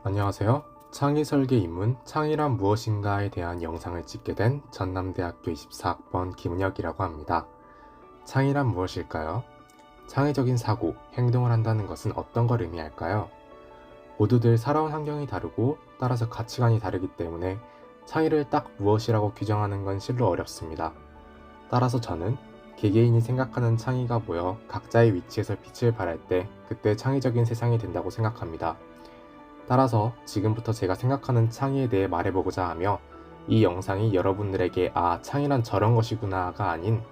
안녕하세요. 창의 설계 입문 창의란 무엇인가에 대한 영상을 찍게 된 전남대학교 24학번 김은혁이라고 합니다. 창의란 무엇일까요? 창의적인 사고, 행동을 한다는 것은 어떤 걸 의미할까요? 모두들 살아온 환경이 다르고 따라서 가치관이 다르기 때문에 창의를 딱 무엇이라고 규정하는 건 실로 어렵습니다. 따라서 저는 개개인이 생각하는 창의가 모여 각자의 위치에서 빛을 발할 때 그때 창의적인 세상이 된다고 생각합니다. 따라서 지금부터 제가 생각하는 창의에 대해 말해보고자 하며 이 영상이 여러분들에게 창의란 저런 것이구나가 아닌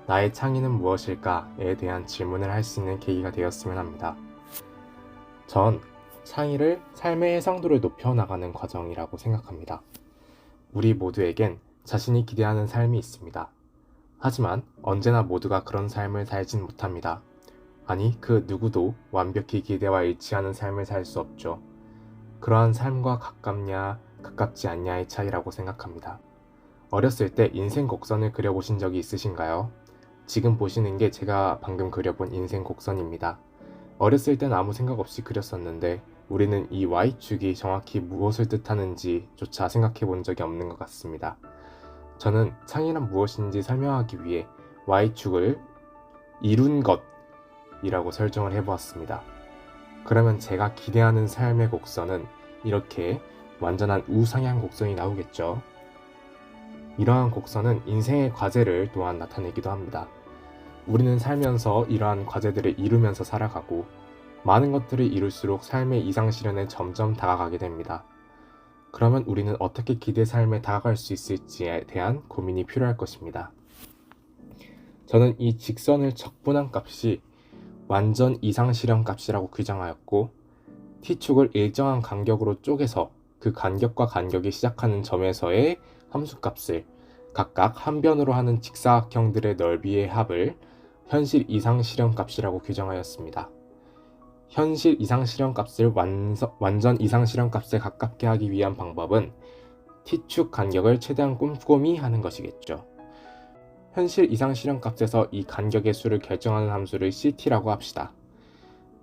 나의 창의는 무엇일까에 대한 질문을 할 수 있는 계기가 되었으면 합니다. 전 창의를 삶의 해상도를 높여나가는 과정이라고 생각합니다. 우리 모두에겐 자신이 기대하는 삶이 있습니다. 하지만 언제나 모두가 그런 삶을 살진 못합니다. 아니, 그 누구도 완벽히 기대와 일치하는 삶을 살 수 없죠. 그러한 삶과 가깝냐, 가깝지 않냐의 차이라고 생각합니다. 어렸을 때 인생 곡선을 그려보신 적이 있으신가요? 지금 보시는 게 제가 방금 그려본 인생 곡선입니다. 어렸을 땐 아무 생각 없이 그렸었는데 우리는 이 Y축이 정확히 무엇을 뜻하는지조차 생각해 본 적이 없는 것 같습니다. 저는 창의란 무엇인지 설명하기 위해 Y축을 이룬 것이라고 설정을 해보았습니다. 그러면 제가 기대하는 삶의 곡선은 이렇게 완전한 우상향 곡선이 나오겠죠. 이러한 곡선은 인생의 과제를 또한 나타내기도 합니다. 우리는 살면서 이러한 과제들을 이루면서 살아가고 많은 것들을 이룰수록 삶의 이상실현에 점점 다가가게 됩니다. 그러면 우리는 어떻게 기대 삶에 다가갈 수 있을지에 대한 고민이 필요할 것입니다. 저는 이 직선을 적분한 값이 완전 이상실현 값이라고 규정하였고 t축을 일정한 간격으로 쪼개서 그 간격과 간격이 시작하는 점에서의 함수값을 각각 한 변으로 하는 직사각형들의 넓이의 합을 현실 이상실현 값이라고 규정하였습니다. 현실 이상실현 값을 완전 이상실현 값에 가깝게 하기 위한 방법은 t축 간격을 최대한 꼼꼼히 하는 것이겠죠. 현실 이상실현 값에서 이 간격의 수를 결정하는 함수를 ct라고 합시다.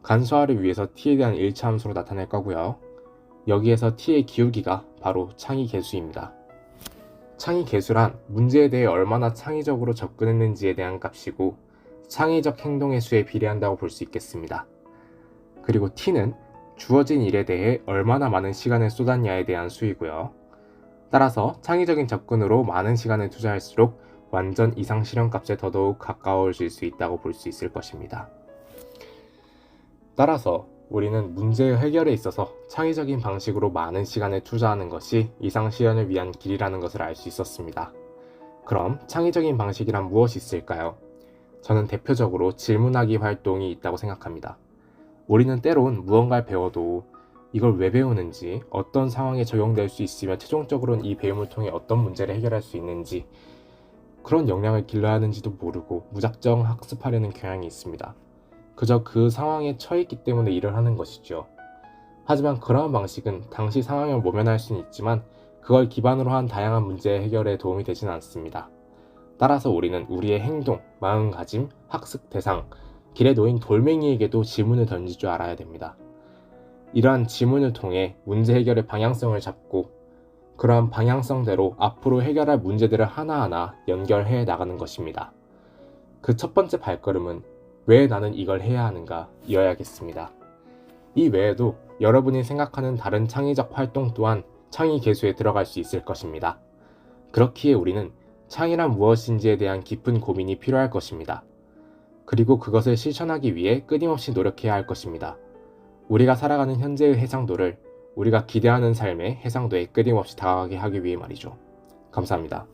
간소화를 위해서 t에 대한 1차 함수로 나타낼 거고요. 여기에서 t의 기울기가 바로 창의 계수입니다. 창의 계수란 문제에 대해 얼마나 창의적으로 접근했는지에 대한 값이고 창의적 행동의 수에 비례한다고 볼 수 있겠습니다. 그리고 t는 주어진 일에 대해 얼마나 많은 시간을 쏟았냐에 대한 수이고요. 따라서 창의적인 접근으로 많은 시간을 투자할수록 완전 이상 실현값에 더더욱 가까워질 수 있다고 볼 수 있을 것입니다. 따라서 우리는 문제 해결에 있어서 창의적인 방식으로 많은 시간을 투자하는 것이 이상 실현을 위한 길이라는 것을 알 수 있었습니다. 그럼 창의적인 방식이란 무엇이 있을까요? 저는 대표적으로 질문하기 활동이 있다고 생각합니다. 우리는 때론 무언가를 배워도 이걸 왜 배우는지, 어떤 상황에 적용될 수 있으며 최종적으로는 이 배움을 통해 어떤 문제를 해결할 수 있는지 그런 역량을 길러야 하는지도 모르고 무작정 학습하려는 경향이 있습니다. 그저 그 상황에 처했기 때문에 일을 하는 것이죠. 하지만 그러한 방식은 당시 상황을 모면할 수는 있지만 그걸 기반으로 한 다양한 문제 해결에 도움이 되지는 않습니다. 따라서 우리는 우리의 행동, 마음가짐, 학습 대상, 길에 놓인 돌멩이에게도 지문을 던질 줄 알아야 됩니다. 이러한 지문을 통해 문제 해결의 방향성을 잡고 그러한 방향성대로 앞으로 해결할 문제들을 하나하나 연결해 나가는 것입니다. 그 첫 번째 발걸음은 왜 나는 이걸 해야 하는가 이어야겠습니다. 이 외에도 여러분이 생각하는 다른 창의적 활동 또한 창의 계수에 들어갈 수 있을 것입니다. 그렇기에 우리는 창의란 무엇인지에 대한 깊은 고민이 필요할 것입니다. 그리고 그것을 실천하기 위해 끊임없이 노력해야 할 것입니다. 우리가 살아가는 현재의 해상도를 우리가 기대하는 삶의 해상도에 끊임없이 다가가게 하기 위해 말이죠. 감사합니다.